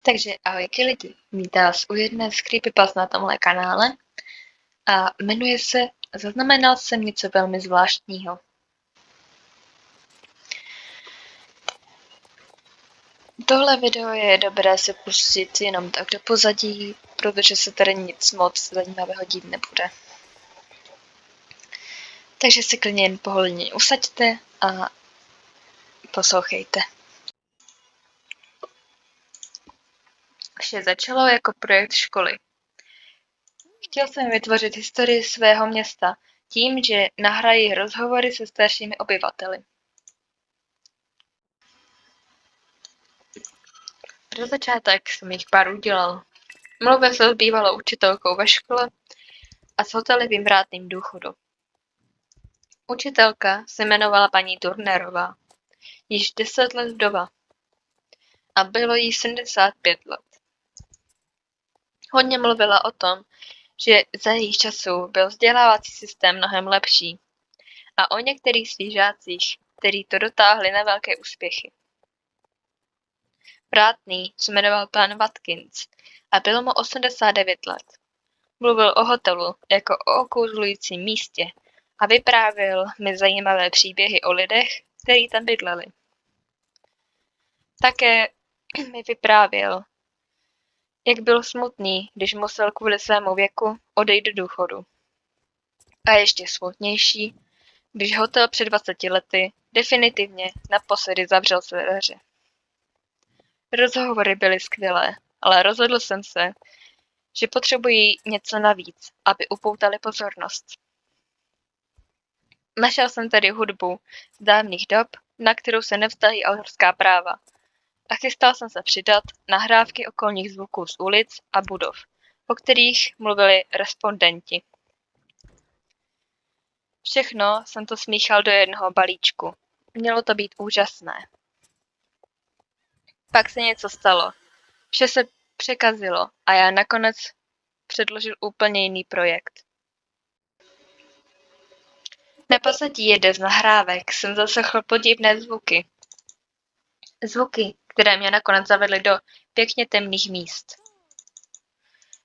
Takže ahojky lidi, vítám vás u jedné z creepypast na tomhle kanále a jmenuje se Zaznamenal jsem něco velmi zvláštního. Tohle video je dobré se pustit jenom tak do pozadí, protože se tady nic moc zajímavého dít nebude. Takže se klidně jen pohodlně usaďte a poslouchejte. Vše začalo jako projekt školy. Chtěl jsem vytvořit historii svého města tím, že nahraji rozhovory se staršími obyvateli. Pro začátek jsem jich pár udělal. Mluvil se s bývalou učitelkou ve škole a s hotelivým vrátným důchodu. Učitelka se jmenovala paní Turnerová, již 10 let vdova a bylo jí 75 let. Hodně mluvila o tom, že za jejich časů byl vzdělávací systém mnohem lepší a o některých svých žácích, kteří to dotáhli na velké úspěchy. Vrátný se jmenoval pan Watkins a bylo mu 89 let. Mluvil o hotelu jako o okouzlujícím místě a vyprávěl mi zajímavé příběhy o lidech, kteří tam bydleli. Také mi vyprávěl, jak byl smutný, když musel kvůli svému věku odejít do důchodu. A ještě smutnější, když hotel před 20 lety definitivně naposledy zavřel své dveře. Rozhovory byly skvělé, ale rozhodl jsem se, že potřebují něco navíc, aby upoutali pozornost. Našel jsem tedy hudbu z dávných dob, na kterou se nevztahují autorská práva, a chystal jsem se přidat nahrávky okolních zvuků z ulic a budov, o kterých mluvili respondenti. Všechno jsem to smíchal do jednoho balíčku. Mělo to být úžasné. Pak se něco stalo. Vše se překazilo a já nakonec předložil úplně jiný projekt. Na pozadí jedné z nahrávek jsem zaslechl podivné zvuky. Zvuky, které mě nakonec zavedly do pěkně temných míst.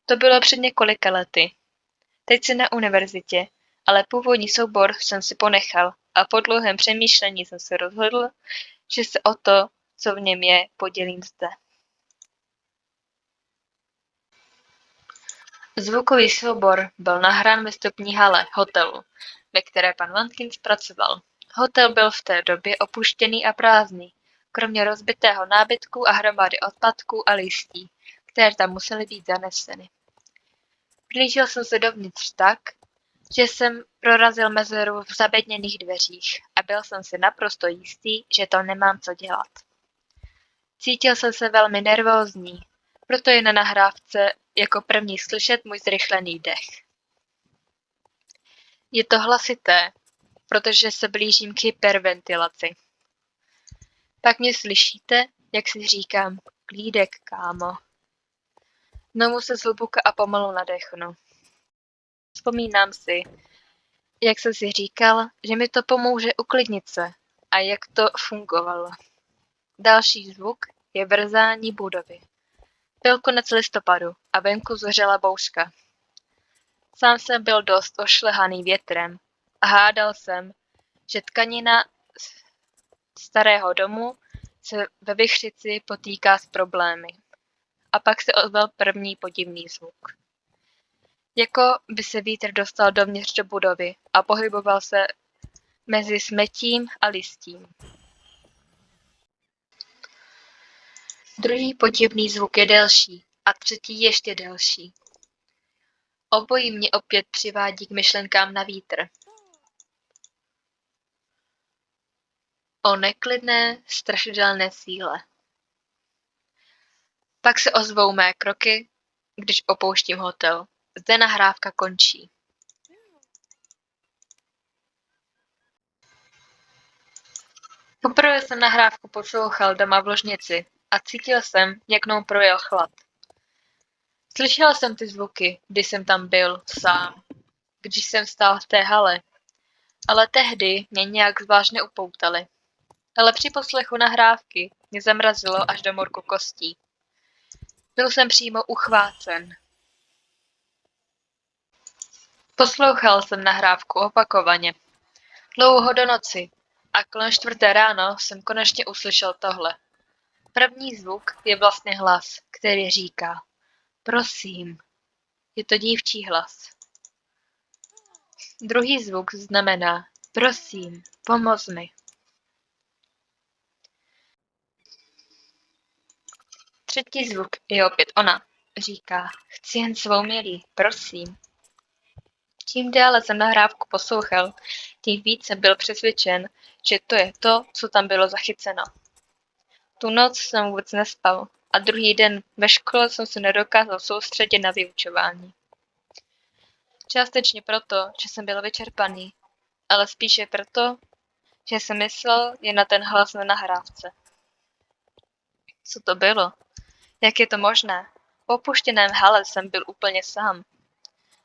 To bylo před několika lety. Teď jsem na univerzitě, ale původní soubor jsem si ponechal a po dlouhém přemýšlení jsem se rozhodl, že se o to, co v něm je, podělím zde. Zvukový soubor byl nahrán ve vstupní hale hotelu, ve které pan Watkins pracoval. Hotel byl v té době opuštěný a prázdný, kromě rozbitého nábytku a hromady odpadků a listí, které tam musely být zaneseny. Blížil jsem se dovnitř tak, že jsem prorazil mezeru v zabedněných dveřích a byl jsem si naprosto jistý, že to nemám co dělat. Cítil jsem se velmi nervózní, proto je na nahrávce jako první slyšet můj zrychlený dech. Je to hlasité, protože se blížím k hyperventilaci. Pak mě slyšíte, jak si říkám, klídek, kámo. Znovu se zhluboka a pomalu nadechnu. Vzpomínám si, jak jsem si říkal, že mi to pomůže uklidnit se a jak to fungovalo. Další zvuk je vrzání budovy. Byl konec listopadu a venku zořela bouřka. Sám jsem byl dost ošlehaný větrem a hádal jsem, že tkanina starého domu se ve vichřici potýká s problémy. A pak se ozval první podivný zvuk. Jako by se vítr dostal dovnitř do budovy a pohyboval se mezi smetím a listím. Druhý podivný zvuk je delší a třetí ještě delší. Obojí mě opět přivádí k myšlenkám na vítr. O neklidné, strašidelné síle. Pak se ozvou mé kroky, když opouštím hotel. Zde nahrávka končí. Poprvé jsem nahrávku poslouchal doma v ložnici a cítil jsem, jak mnou projel chlad. Slyšel jsem ty zvuky, když jsem tam byl sám, když jsem stál v té hale, ale tehdy mě nějak zvlášť neupoutaly. Ale při poslechu nahrávky mě zamrazilo až do morku kostí. Byl jsem přímo uchvácen. Poslouchal jsem nahrávku opakovaně. Dlouho do noci. A kolem 4. ráno jsem konečně uslyšel tohle. První zvuk je vlastně hlas, který říká: prosím. Je to dívčí hlas. Druhý zvuk znamená: prosím, pomoz mi. Třetí zvuk je opět ona. Říká: chci jen svou milí, prosím. Čím déle jsem nahrávku poslouchal, tím víc jsem byl přesvědčen, že to je to, co tam bylo zachyceno. Tu noc jsem vůbec nespal a druhý den ve škole jsem se nedokázal soustředit na vyučování. Částečně proto, že jsem byl vyčerpaný, ale spíše proto, že jsem myslel jen na ten hlas na nahrávce. Co to bylo? Jak je to možné? V opuštěném hale jsem byl úplně sám.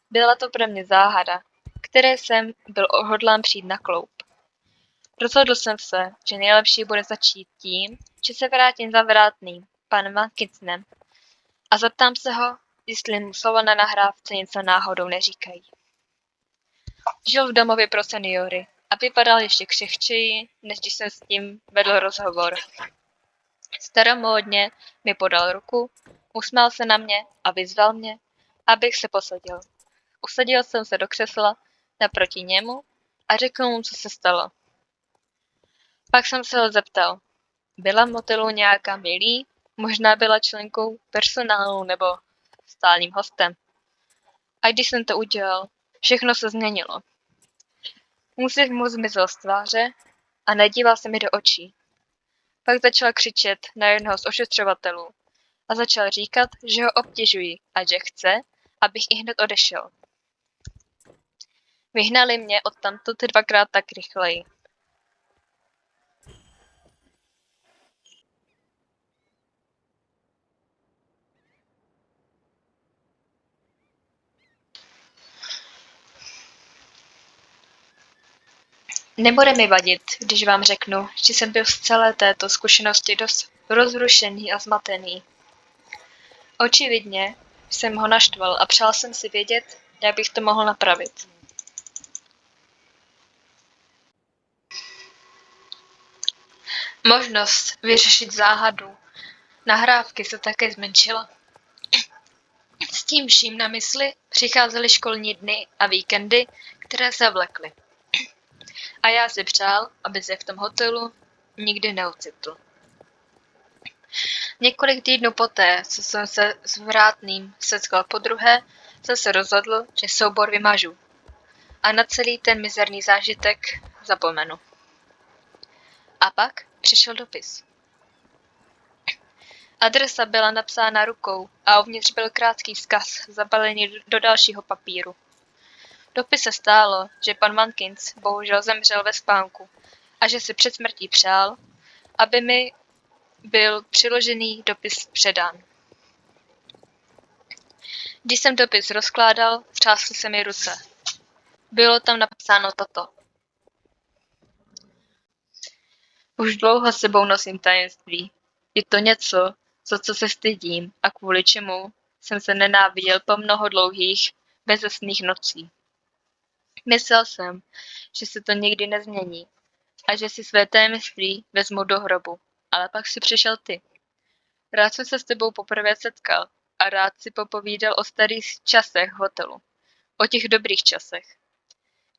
Byla to pro mě záhada, které jsem byl odhodlán přijít na kloup. Rozhodl jsem se, že nejlepší bude začít tím, že se vrátím za vrátným, panem Watkins, a zeptám se ho, jestli mu slova na nahrávce něco náhodou neříkají. Žil v domově pro seniory a vypadal ještě křehčeji, než když jsem s ním vedl rozhovor. Staromódně mi podal ruku, usmál se na mě a vyzval mě, abych se posadil. Usadil jsem se do křesla naproti němu a řekl mu, co se stalo. Pak jsem se ho zeptal. Byla v motelu nějaká milí? Možná byla členkou personálu nebo stálým hostem. A když jsem to udělal, všechno se změnilo. Úsměv mu zmizel z tváře a nedíval se mi do očí. Pak začal křičet na jednoho z ošetřovatelů a začal říkat, že ho obtěžují a že chce, abych i hned odešel. Vyhnali mě odtamtud 2krát tak rychleji. Nebude mi vadit, když vám řeknu, že jsem byl z celé této zkušenosti dost rozrušený a zmatený. Očividně jsem ho naštval a přál jsem si vědět, jak bych to mohl napravit. Možnost vyřešit záhadu nahrávky se také zmenšila. S tím vším na mysli přicházely školní dny a víkendy, které se vlekly. A já si přál, aby se v tom hotelu nikdy neocitl. Několik týdnů poté, co jsem se s vrátným setkal podruhé, jsem se rozhodl, že soubor vymažu a na celý ten mizerný zážitek zapomenu. A pak přišel dopis. Adresa byla napsána rukou a uvnitř byl krátký vzkaz zabalený do dalšího papíru. V dopise stálo, že pan Watkins bohužel zemřel ve spánku a že si před smrtí přál, aby mi byl přiložený dopis předán. Když jsem dopis rozkládal, třásly se mi ruce. Bylo tam napsáno toto. Už dlouho s sebou nosím tajemství. Je to něco, za co se stydím a kvůli čemu jsem se nenáviděl po mnoho dlouhých, bezesných nocí. Myslel jsem, že se to nikdy nezmění a že si své tajemství vezmu do hrobu, ale pak si přišel ty. Rád jsem se s tebou poprvé setkal a rád si popovídal o starých časech v hotelu, o těch dobrých časech.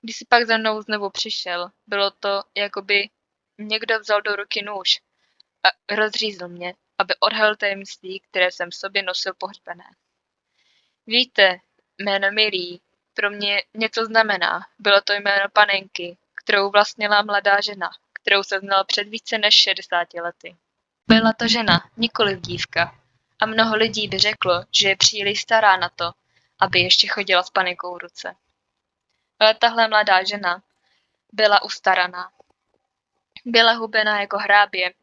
Když si pak za mnou znovu přišel, bylo to, jako by někdo vzal do ruky nůž a rozřízl mě, aby odhalil tajemství, které jsem v sobě nosil pohřbené. Víte, jméno Milí pro mě něco znamená. Bylo to jméno panenky, kterou vlastnila mladá žena, kterou se znal před více než 60 lety. Byla to žena, nikoliv dívka. A mnoho lidí by řeklo, že je příliš stará na to, aby ještě chodila s panenkou v ruce. Ale tahle mladá žena byla ustaraná. Byla hubená jako hrábě,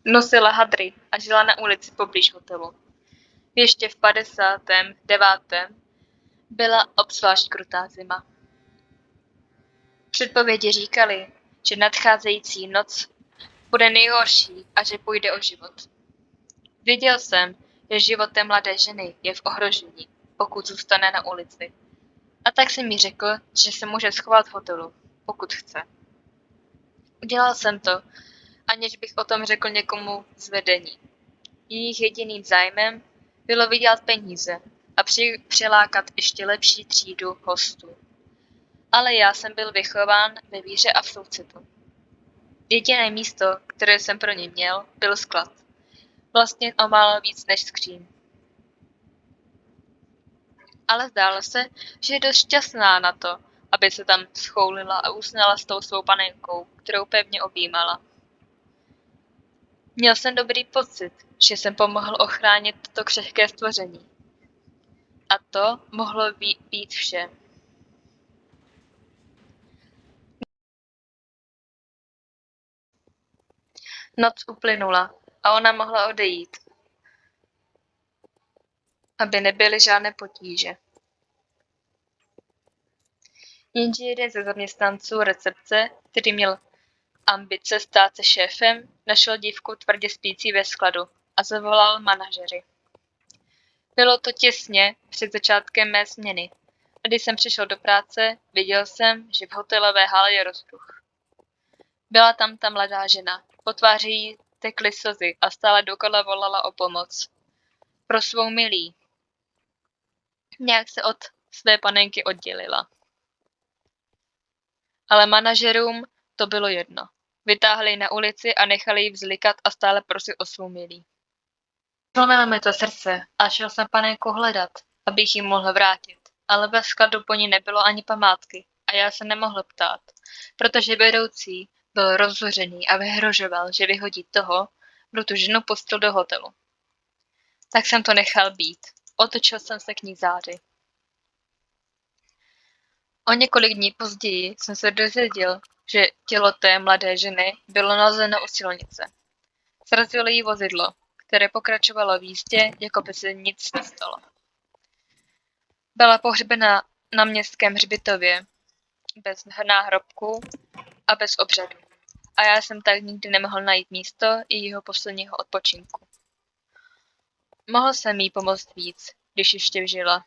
nosila hadry a žila na ulici poblíž hotelu. Ještě v 59. byla obzvlášť krutá zima. Předpovědi říkaly, že nadcházející noc bude nejhorší a že půjde o život. Viděl jsem, že život té mladé ženy je v ohrožení, pokud zůstane na ulici. A tak jsem mi řekl, že se může schovat v hotelu, pokud chce. Udělal jsem to, aniž bych o tom řekl někomu z vedení. Jejich jediným zájmem bylo vydělat peníze a přilákat ještě lepší třídu hostů. Ale já jsem byl vychován ve víře a v soucitu. Jediné místo, které jsem pro ně měl, byl sklad. Vlastně o málo víc než skříň. Ale zdálo se, že je dost šťastná na to, aby se tam schoulila a usnala s tou svou panenkou, kterou pevně objímala. Měl jsem dobrý pocit, že jsem pomohl ochránit toto křehké stvoření. A to mohlo být vše. Noc uplynula a ona mohla odejít, aby nebyly žádné potíže. Jenže jeden ze zaměstnanců recepce, který měl ambice stát se šéfem, našel dívku tvrdě spící ve skladu a zavolal manažery. Bylo to těsně před začátkem mé směny. A když jsem přišel do práce, viděl jsem, že v hotelové hale je rozruch. Byla tam ta mladá žena, po tváři jí tekly slzy a stále dokola volala o pomoc. Pro svou milí. Nějak se od své panenky oddělila. Ale manažerům to bylo jedno. Vytáhli ji na ulici a nechali ji vzlikat a stále prosit o svou milí. Zlomilo mi to srdce a šel jsem panenku hledat, abych ji mohl vrátit. Ale ve skladu po ní nebylo ani památky a já se nemohl ptát, protože vedoucí byl rozhořený a vyhrožoval, že vyhodí toho, kdo tu ženu pustil do hotelu. Tak jsem to nechal být. Otočil jsem se k ní zády. O několik dní později jsem se dozvěděl, že tělo té mladé ženy bylo nalezeno u silnice. Srazilo jí vozidlo, které pokračovalo v jízdě, jako by se nic nestalo. Byla pohřbena na městském hřbitově, bez náhrobků a bez obřadu. A já jsem tak nikdy nemohl najít místo jejího posledního odpočinku. Mohl jsem jí pomoct víc, když ještě žila.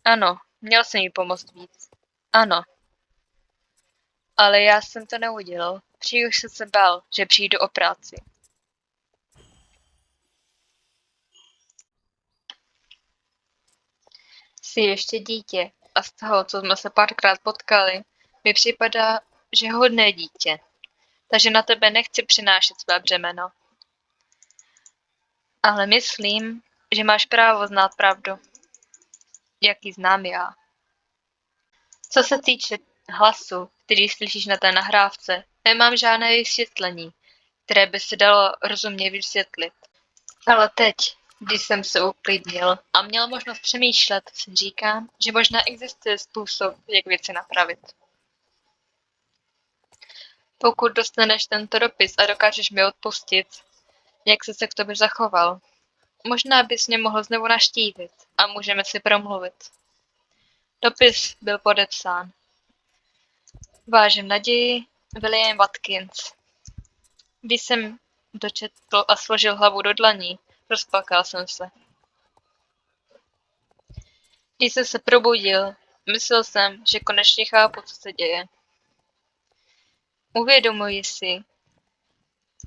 Ano, měl jsem jí pomoct víc. Ano. Ale já jsem to neudělal. Příliš jsem se bál, že přijdu o práci. Jsi ještě dítě a z toho, co jsme se párkrát potkali, mi připadá, že hodné dítě. Takže na tebe nechci přinášet své břemeno. Ale myslím, že máš právo znát pravdu. Jak ji znám já. Co se týče hlasu, který slyšíš na té nahrávce, nemám žádné vysvětlení, které by se dalo rozumně vysvětlit. Ale teď, když jsem se uklidnil a měl možnost přemýšlet, si říkám, že možná existuje způsob, jak věci napravit. Pokud dostaneš tento dopis a dokážeš mi odpustit, jak jsi se k tobě zachoval, možná bys mě mohl znovu navštívit a můžeme si promluvit. Dopis byl podepsán. Vážím naději, William Watkins. Když jsem dočetl a složil hlavu do dlaní, rozplakal jsem se. Když jsem se probudil, myslel jsem, že konečně chápu, co se děje. Uvědomuji si,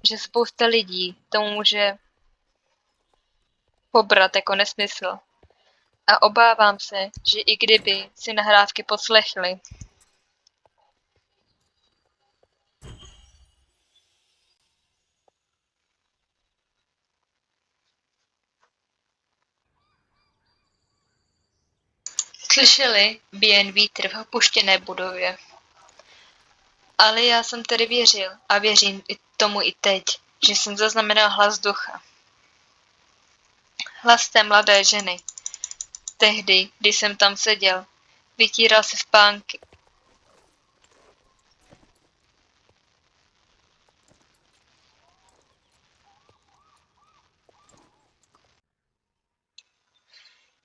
že spousta lidí tomu může pobrat jako nesmysl. A obávám se, že i kdyby si nahrávky poslechli, slyšeli by jen vítr v opuštěné budově. Ale já jsem tedy věřil a věřím tomu i teď, že jsem zaznamenal hlas ducha. Hlas té mladé ženy. Tehdy, když jsem tam seděl, vytíral si spánky.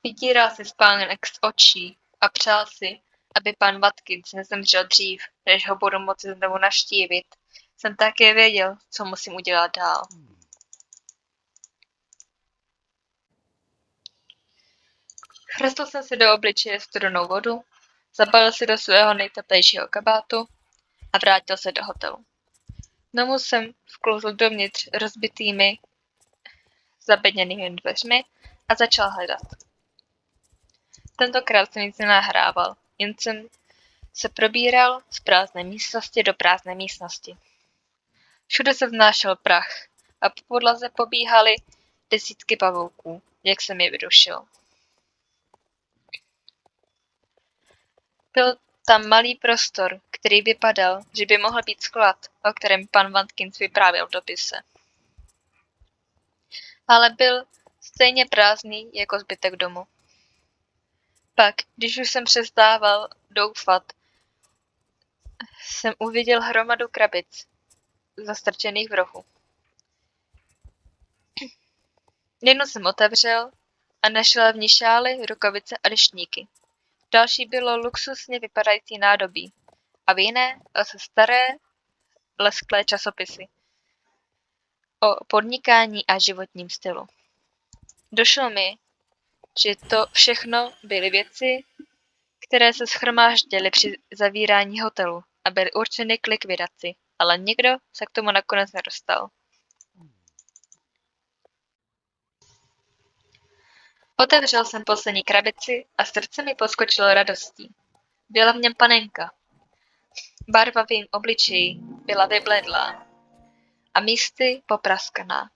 Vytíral si spánek z očí a přál si, aby pan Watkins nezemřel dřív, než ho budu moci znovu navštívit. Jsem také věděl, co musím udělat dál. Hrstl jsem si do obličeje studenou vodu, zabalil si do svého nejteplejšího kabátu a vrátil se do hotelu. Znovu jsem vklouzl dovnitř rozbitými zabedněnými dveřmi a začal hledat. Tentokrát jsem nic nenahrával, jen jsem se probíral z prázdné místnosti do prázdné místnosti. Všude se vznášel prach a po podlaze pobíhaly desítky pavouků, jak jsem je vydušil. Byl tam malý prostor, který vypadal, že by mohl být sklad, o kterém pan Watkins vyprávěl v dopise. Ale byl stejně prázdný jako zbytek domu. Pak, když už jsem přestával doufat, jsem uviděl hromadu krabic, zastrčených v rohu. Jednu jsem otevřel a našel v ní šály, rukavice a deštníky. Další bylo luxusně vypadající nádobí a v jiné zase staré, lesklé časopisy o podnikání a životním stylu. Došlo mi, že to všechno byly věci, které se shromáždily při zavírání hotelu a byly určeny k likvidaci, ale nikdo se k tomu nakonec nedostal. Otevřel jsem poslední krabici a srdce mi poskočilo radostí. Byla v něm panenka. Barva v jejím obličeji byla vybledlá a místy popraskaná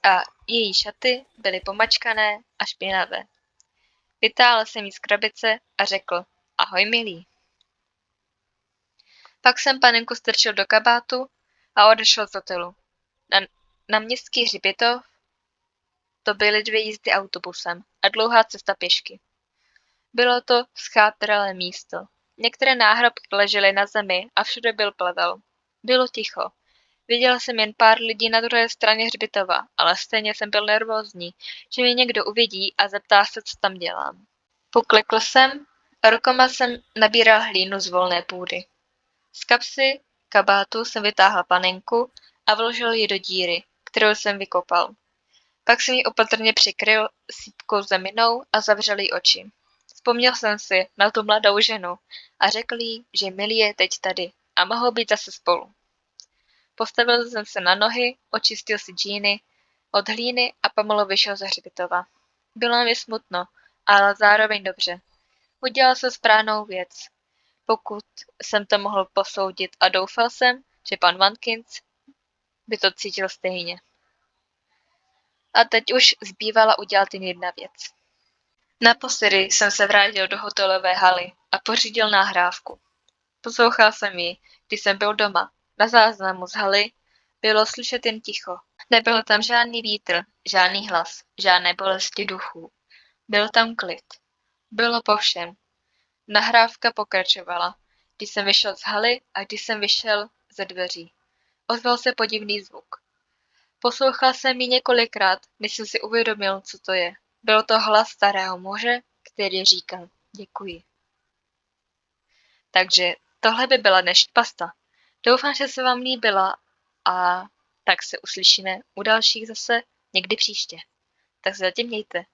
a její šaty byly pomačkané a špinavé. Vytáhl jsem jí z krabice a řekl: Ahoj, milý. Pak jsem panenku strčil do kabátu a odešel z hotelu. Na městský hřbitov to byly 2 jízdy autobusem a dlouhá cesta pěšky. Bylo to schátralé místo. Některé náhrobky ležely na zemi a všude byl plevel. Bylo ticho. Viděl jsem jen pár lidí na druhé straně hřbitova, ale stejně jsem byl nervózní, že mě někdo uvidí a zeptá se, co tam dělám. Poklekl jsem a rukama jsem nabíral hlínu z volné půdy. Z kapsy kabátu jsem vytáhl panenku a vložil ji do díry, kterou jsem vykopal. Pak jsem ji opatrně přikryl sípkou zeminou a zavřel jí oči. Vzpomněl jsem si na tu mladou ženu a řekl jí, že Millie je teď tady a mohou být zase spolu. Postavil jsem se na nohy, očistil si džíny od hlíny a pomalu vyšel ze hřbitova. Bylo mi smutno, ale zároveň dobře. Udělal jsem správnou věc, pokud jsem to mohl posoudit, a doufal jsem, že pan Watkins by to cítil stejně. A teď už zbývala udělat jen jedna věc. Naposledy jsem se vrátil do hotelové haly a pořídil nahrávku. Poslouchal jsem ji, když jsem byl doma. Na záznamu z haly bylo slyšet jen ticho. Nebyl tam žádný vítr, žádný hlas, žádné bolesti duchů. Byl tam klid. Bylo po všem. Nahrávka pokračovala, když jsem vyšel z haly a když jsem vyšel ze dveří. Ozval se podivný zvuk. Poslouchal jsem ji několikrát, než jsem si uvědomil, co to je. Byl to hlas starého muže, který říkal: Děkuji. Takže tohle by byla dnešní pasta. Doufám, že se vám líbila a tak se uslyšíme u dalších zase někdy příště. Tak se zatím mějte.